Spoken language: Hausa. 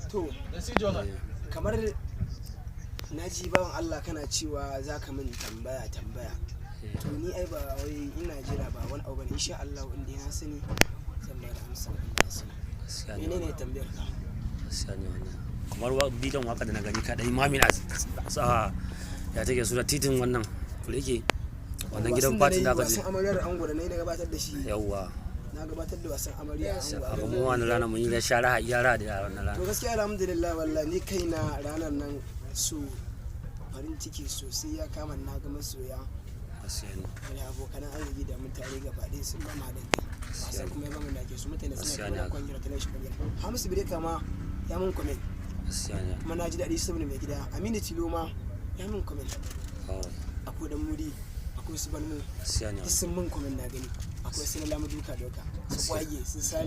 To kamar na ji bawan Allah kana cewa za ka min tambaya to ni ai ba wai ina jira ba wani abu ne insha Allah inda na sani zan bayar amsa Allah sani menene tambayar ka sani wannan kamar bidiyon waka da na gani kadai mamina ya take su da titin wannan kuleke wannan gidan fatin da aka je wasan amaryar ango da nayi na gabatar da shi yawwa na gabatar da wasan amarya a ga mu wannan rana mun yi da shara yara da yaran rana to gaskiya alhamdulillah wallahi ni kaina ranar nan su farin ciki sosai ya kama na ga masoya da abokan arziki da mutane gaba ɗaya sun gama da wasan kuma ya gama da ke su mutane suna da kwangiyar ta nashi kwangiyar Hamisu Bire kama ya mun comment kuma na ji daɗi saboda mai gida Aminu Tilo ma ya mun comment akwai dan muri akwai su balmu sun mun comment na gani akwai su na lamu duka doka su kwage su sale